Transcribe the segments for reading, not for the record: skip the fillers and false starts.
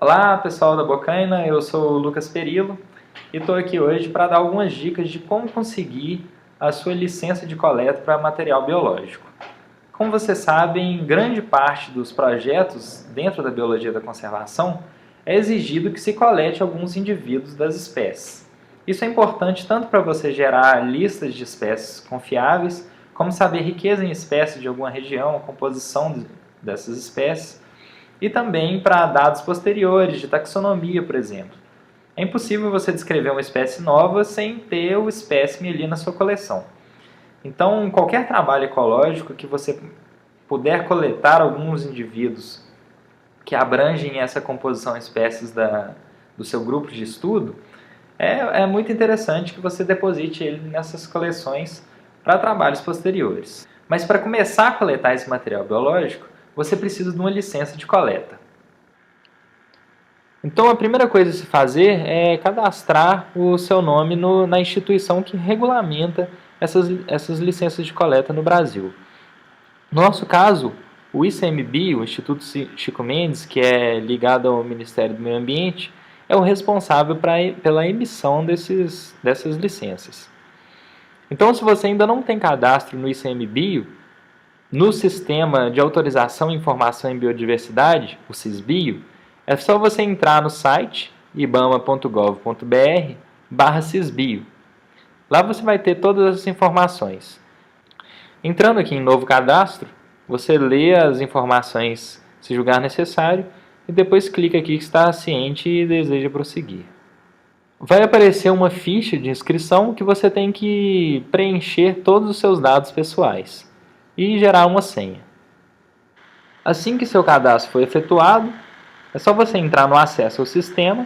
Olá pessoal da Bocaina, eu sou o Lucas Perillo e estou aqui hoje para dar algumas dicas de como conseguir a sua licença de coleta para material biológico. Como vocês sabem, grande parte dos projetos dentro da biologia da conservação é exigido que se colete alguns indivíduos das espécies. Isso é importante tanto para você gerar listas de espécies confiáveis, como saber riqueza em espécies de alguma região, a composição dessas espécies, e também para dados posteriores, de taxonomia, por exemplo. É impossível você descrever uma espécie nova sem ter o espécime ali na sua coleção. Então, qualquer trabalho ecológico que você puder coletar alguns indivíduos que abrangem essa composição espécies do seu grupo de estudo, é muito interessante que você deposite ele nessas coleções para trabalhos posteriores. Mas para começar a coletar esse material biológico, você precisa de uma licença de coleta. Então, a primeira coisa a se fazer é cadastrar o seu nome na instituição que regulamenta essas licenças de coleta no Brasil. No nosso caso, o ICMBio, o Instituto Chico Mendes, que é ligado ao Ministério do Meio Ambiente, é o responsável pela emissão dessas licenças. Então, se você ainda não tem cadastro no ICMBio, no Sistema de Autorização e Informação em Biodiversidade, o SISBio, é só você entrar no site ibama.gov.br/sisbio. Lá você vai ter todas as informações. Entrando aqui em Novo Cadastro, você lê as informações se julgar necessário e depois clica aqui que está ciente e deseja prosseguir. Vai aparecer uma ficha de inscrição que você tem que preencher todos os seus dados pessoais e gerar uma senha. Assim que seu cadastro for efetuado, é só você entrar no acesso ao sistema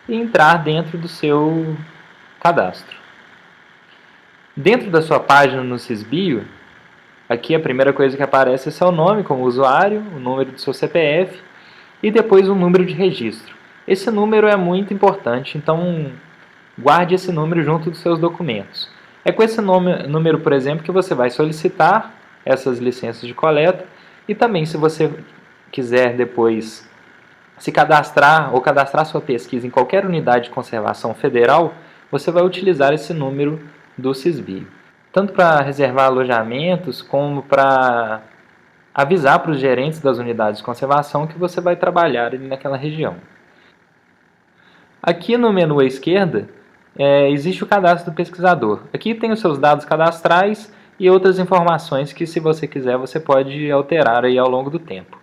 e entrar dentro do seu cadastro. Dentro da sua página no SISBio, aqui a primeira coisa que aparece é seu nome como usuário, o número do seu CPF e depois um número de registro. Esse número é muito importante, então guarde esse número junto dos seus documentos. É com esse número, por exemplo, que você vai solicitar essas licenças de coleta e também, se você quiser depois se cadastrar ou cadastrar sua pesquisa em qualquer unidade de conservação federal, você vai utilizar esse número do SISBio. Tanto para reservar alojamentos, como para avisar para os gerentes das unidades de conservação que você vai trabalhar ali naquela região. Aqui no menu à esquerda, existe o cadastro do pesquisador. Aqui tem os seus dados cadastrais e outras informações que, se você quiser, você pode alterar aí ao longo do tempo.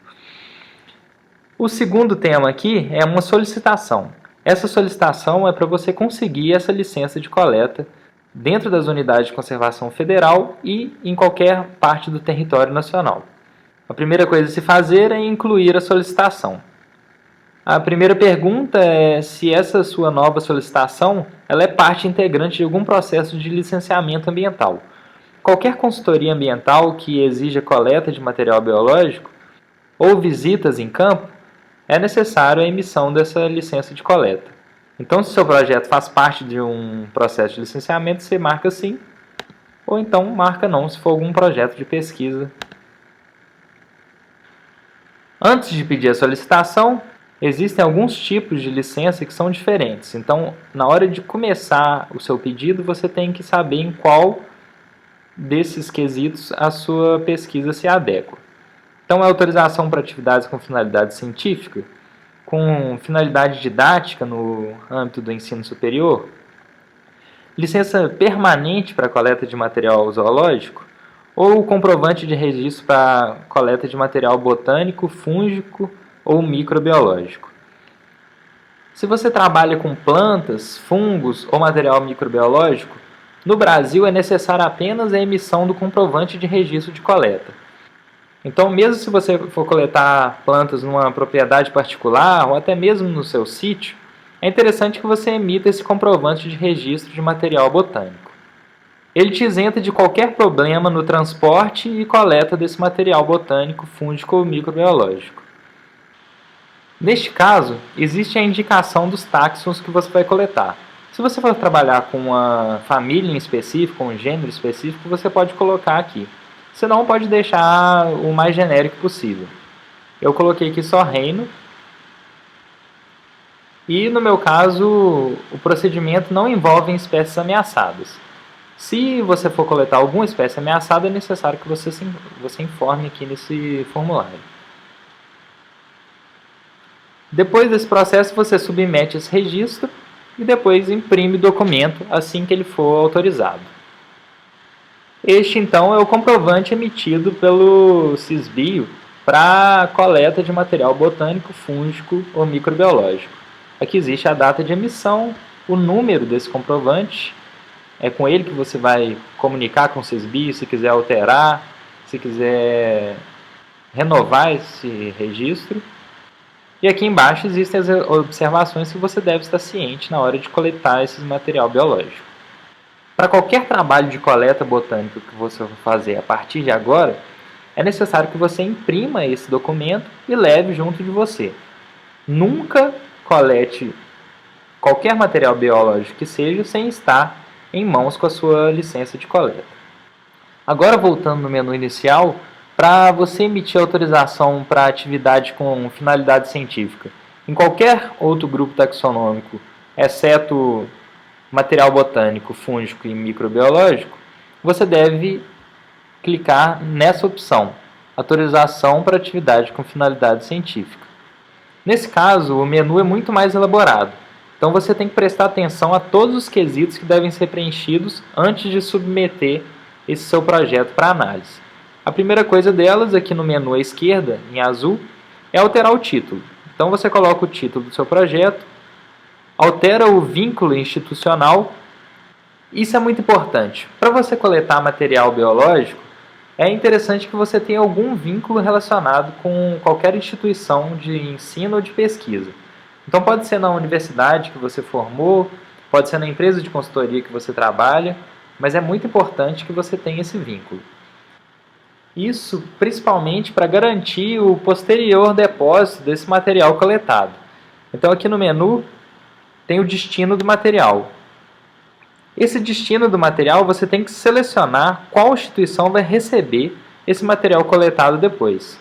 O segundo tema aqui é uma solicitação. Essa solicitação é para você conseguir essa licença de coleta dentro das unidades de conservação federal e em qualquer parte do território nacional. A primeira coisa a se fazer é incluir a solicitação. A primeira pergunta é se essa sua nova solicitação ela é parte integrante de algum processo de licenciamento ambiental. Qualquer consultoria ambiental que exija coleta de material biológico ou visitas em campo, é necessário a emissão dessa licença de coleta. Então, se o seu projeto faz parte de um processo de licenciamento, você marca sim, ou então marca não, se for algum projeto de pesquisa. Antes de pedir a solicitação, existem alguns tipos de licença que são diferentes. Então, na hora de começar o seu pedido, você tem que saber em qual desses quesitos a sua pesquisa se adequa. Então, é autorização para atividades com finalidade científica, com finalidade didática no âmbito do ensino superior, licença permanente para coleta de material zoológico, ou comprovante de registro para coleta de material botânico, fúngico ou microbiológico. Se você trabalha com plantas, fungos ou material microbiológico, no Brasil é necessária apenas a emissão do comprovante de registro de coleta. Então, mesmo se você for coletar plantas numa propriedade particular ou até mesmo no seu sítio, é interessante que você emita esse comprovante de registro de material botânico. Ele te isenta de qualquer problema no transporte e coleta desse material botânico, fúngico ou microbiológico. Neste caso, existe a indicação dos táxons que você vai coletar. Se você for trabalhar com uma família em específico, um gênero específico, você pode colocar aqui. Senão, pode deixar o mais genérico possível. Eu coloquei aqui só reino E no meu caso, o procedimento não envolve espécies ameaçadas. Se você for coletar alguma espécie ameaçada, é necessário que você informe aqui nesse formulário. Depois desse processo, você submete esse registro e depois imprime o documento assim que ele for autorizado. Este, então, é o comprovante emitido pelo CISBio para a coleta de material botânico, fúngico ou microbiológico. Aqui existe a data de emissão, o número desse comprovante, é com ele que você vai comunicar com o CISBio se quiser alterar, se quiser renovar esse registro. E aqui embaixo existem as observações que você deve estar ciente na hora de coletar esse material biológico. Para qualquer trabalho de coleta botânica que você for fazer a partir de agora, é necessário que você imprima esse documento e leve junto de você. Nunca colete qualquer material biológico que seja sem estar em mãos com a sua licença de coleta. Agora, voltando no menu inicial, para você emitir autorização para atividade com finalidade científica em qualquer outro grupo taxonômico, exceto material botânico, fúngico e microbiológico, você deve clicar nessa opção, autorização para atividade com finalidade científica. Nesse caso, o menu é muito mais elaborado, então você tem que prestar atenção a todos os quesitos que devem ser preenchidos antes de submeter esse seu projeto para análise. A primeira coisa delas, aqui no menu à esquerda, em azul, é alterar o título. Então você coloca o título do seu projeto, altera o vínculo institucional. Isso é muito importante. Para você coletar material biológico, é interessante que você tenha algum vínculo relacionado com qualquer instituição de ensino ou de pesquisa. Então pode ser na universidade que você formou, pode ser na empresa de consultoria que você trabalha, mas é muito importante que você tenha esse vínculo. Isso principalmente para garantir o posterior depósito desse material coletado. Então aqui no menu tem o destino do material. Esse destino do material você tem que selecionar qual instituição vai receber esse material coletado depois.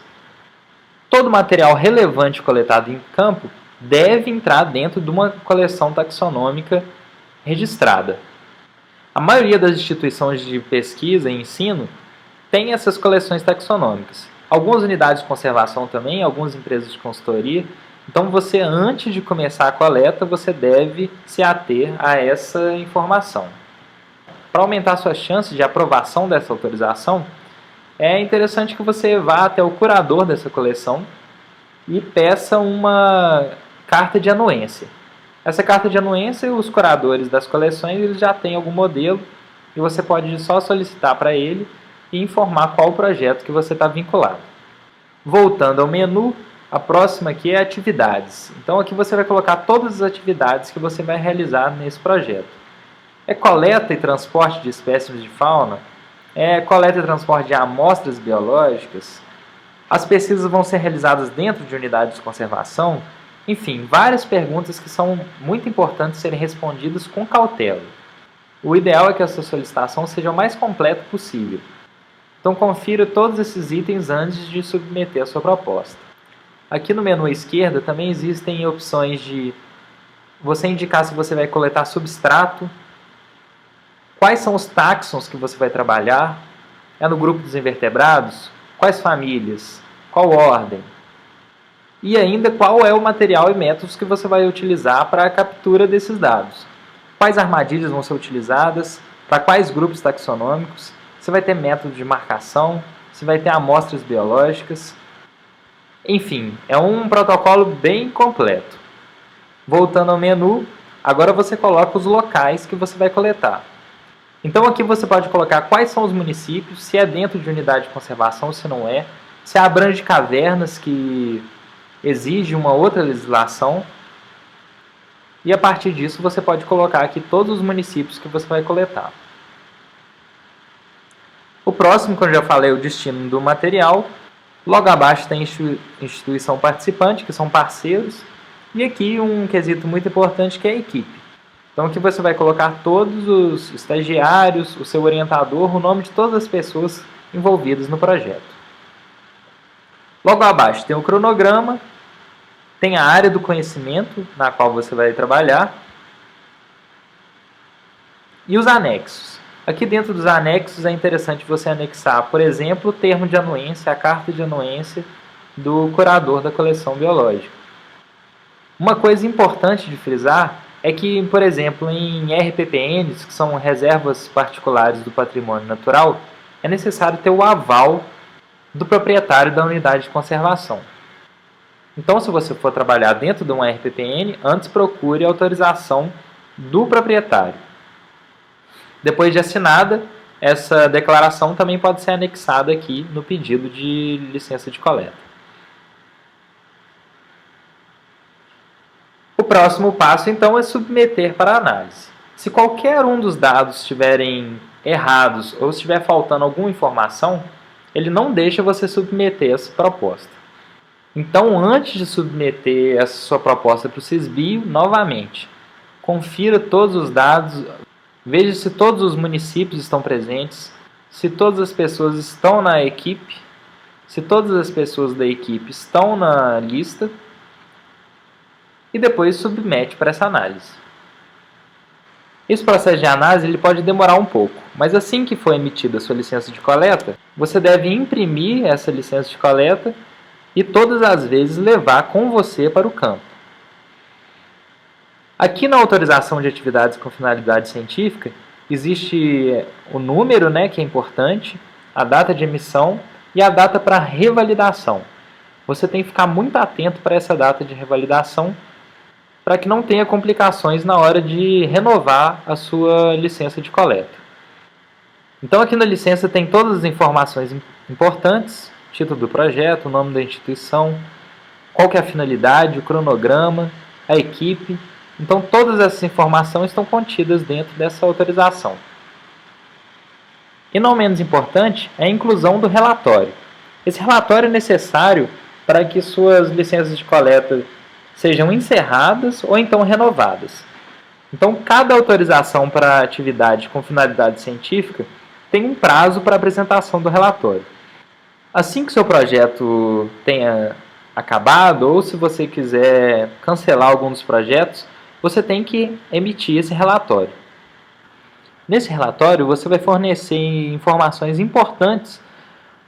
Todo material relevante coletado em campo deve entrar dentro de uma coleção taxonômica registrada. A maioria das instituições de pesquisa e ensino tem essas coleções taxonômicas. Algumas unidades de conservação também, algumas empresas de consultoria. Então você, antes de começar a coleta, você deve se ater a essa informação. Para aumentar suas chances de aprovação dessa autorização, é interessante que você vá até o curador dessa coleção e peça uma carta de anuência. Essa carta de anuência, os curadores das coleções eles já têm algum modelo e você pode só solicitar para ele e informar qual o projeto que você está vinculado. Voltando ao menu, a próxima aqui é atividades. Então aqui você vai colocar todas as atividades que você vai realizar nesse projeto. É coleta e transporte de espécimes de fauna? É coleta e transporte de amostras biológicas? As pesquisas vão ser realizadas dentro de unidades de conservação? Enfim, várias perguntas que são muito importantes serem respondidas com cautela. O ideal é que a sua solicitação seja o mais completa possível. Então confira todos esses itens antes de submeter a sua proposta. Aqui no menu à esquerda também existem opções de você indicar se você vai coletar substrato, quais são os táxons que você vai trabalhar, é no grupo dos invertebrados, quais famílias, qual ordem, e ainda qual é o material e métodos que você vai utilizar para a captura desses dados. Quais armadilhas vão ser utilizadas, para quais grupos taxonômicos, você vai ter método de marcação, você vai ter amostras biológicas. Enfim, é um protocolo bem completo. Voltando ao menu, agora você coloca os locais que você vai coletar. Então aqui você pode colocar quais são os municípios, se é dentro de unidade de conservação, se não é, se abrange cavernas que exige uma outra legislação. E a partir disso você pode colocar aqui todos os municípios que você vai coletar. O próximo, que eu já falei, é o destino do material. Logo abaixo tem instituição participante, que são parceiros. E aqui um quesito muito importante que é a equipe. Então aqui você vai colocar todos os estagiários, o seu orientador, o nome de todas as pessoas envolvidas no projeto. Logo abaixo tem o cronograma, tem a área do conhecimento na qual você vai trabalhar e os anexos. Aqui dentro dos anexos é interessante você anexar, por exemplo, o termo de anuência, a carta de anuência do curador da coleção biológica. Uma coisa importante de frisar é que, por exemplo, em RPPNs, que são reservas particulares do patrimônio natural, é necessário ter o aval do proprietário da unidade de conservação. Então, se você for trabalhar dentro de um RPPN, antes procure a autorização do proprietário. Depois de assinada, essa declaração também pode ser anexada aqui no pedido de licença de coleta. O próximo passo, então, é submeter para análise. Se qualquer um dos dados estiverem errados ou estiver faltando alguma informação, ele não deixa você submeter essa proposta. Então, antes de submeter essa sua proposta para o Sisbio, novamente, confira todos os dados, veja se todos os municípios estão presentes, se todas as pessoas estão na equipe, se todas as pessoas da equipe estão na lista, e depois submete para essa análise. Esse processo de análise ele pode demorar um pouco, mas assim que for emitida a sua licença de coleta, você deve imprimir essa licença de coleta e todas as vezes levar com você para o campo. Aqui na autorização de atividades com finalidade científica, existe o número, que é importante, a data de emissão e a data para revalidação. Você tem que ficar muito atento para essa data de revalidação, para que não tenha complicações na hora de renovar a sua licença de coleta. Então aqui na licença tem todas as informações importantes, título do projeto, o nome da instituição, qual que é a finalidade, o cronograma, a equipe. Então todas essas informações estão contidas dentro dessa autorização. E não menos importante é a inclusão do relatório. Esse relatório é necessário para que suas licenças de coleta sejam encerradas ou então renovadas. Então, cada autorização para atividade com finalidade científica tem um prazo para apresentação do relatório. Assim que seu projeto tenha acabado, ou se você quiser cancelar algum dos projetos, você tem que emitir esse relatório. Nesse relatório, você vai fornecer informações importantes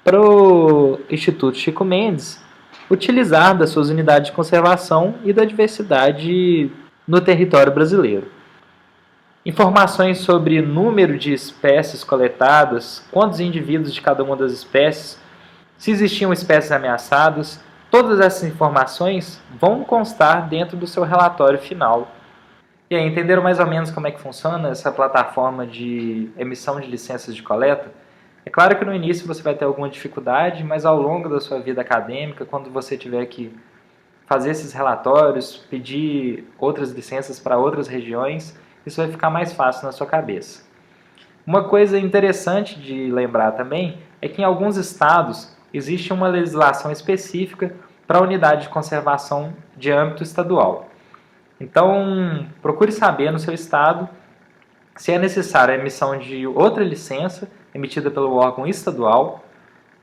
para o Instituto Chico Mendes utilizar das suas unidades de conservação e da diversidade no território brasileiro. Informações sobre número de espécies coletadas, quantos indivíduos de cada uma das espécies, se existiam espécies ameaçadas, todas essas informações vão constar dentro do seu relatório final. E aí, entenderam mais ou menos como é que funciona essa plataforma de emissão de licenças de coleta? É claro que no início você vai ter alguma dificuldade, mas ao longo da sua vida acadêmica, quando você tiver que fazer esses relatórios, pedir outras licenças para outras regiões, isso vai ficar mais fácil na sua cabeça. Uma coisa interessante de lembrar também é que em alguns estados existe uma legislação específica para a unidade de conservação de âmbito estadual. Então, procure saber no seu estado se é necessária a emissão de outra licença emitida pelo órgão estadual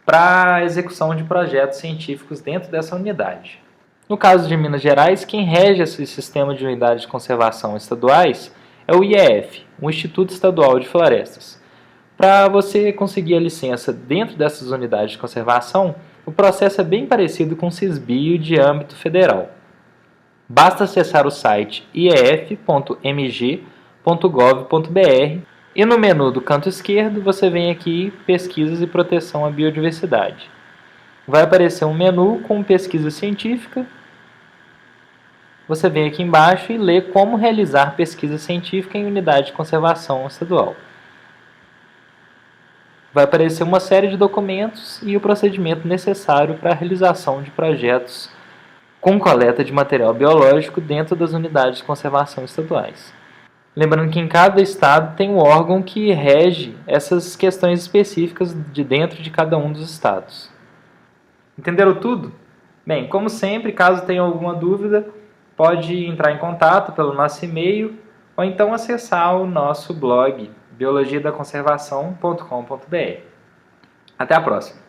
para a execução de projetos científicos dentro dessa unidade. No caso de Minas Gerais, quem rege esse sistema de unidades de conservação estaduais é o IEF, o Instituto Estadual de Florestas. Para você conseguir a licença dentro dessas unidades de conservação, o processo é bem parecido com o Sisbio de âmbito federal. Basta acessar o site ief.mg.gov.br e no menu do canto esquerdo você vem aqui Pesquisas e Proteção à Biodiversidade. Vai aparecer um menu com pesquisa científica. Você vem aqui embaixo e lê como realizar pesquisa científica em unidade de conservação estadual. Vai aparecer uma série de documentos e o procedimento necessário para a realização de projetos com coleta de material biológico dentro das unidades de conservação estaduais. Lembrando que em cada estado tem um órgão que rege essas questões específicas de dentro de cada um dos estados. Entenderam tudo? Bem, como sempre, caso tenha alguma dúvida, pode entrar em contato pelo nosso e-mail ou então acessar o nosso blog biologiadaconservação.com.br. Até a próxima!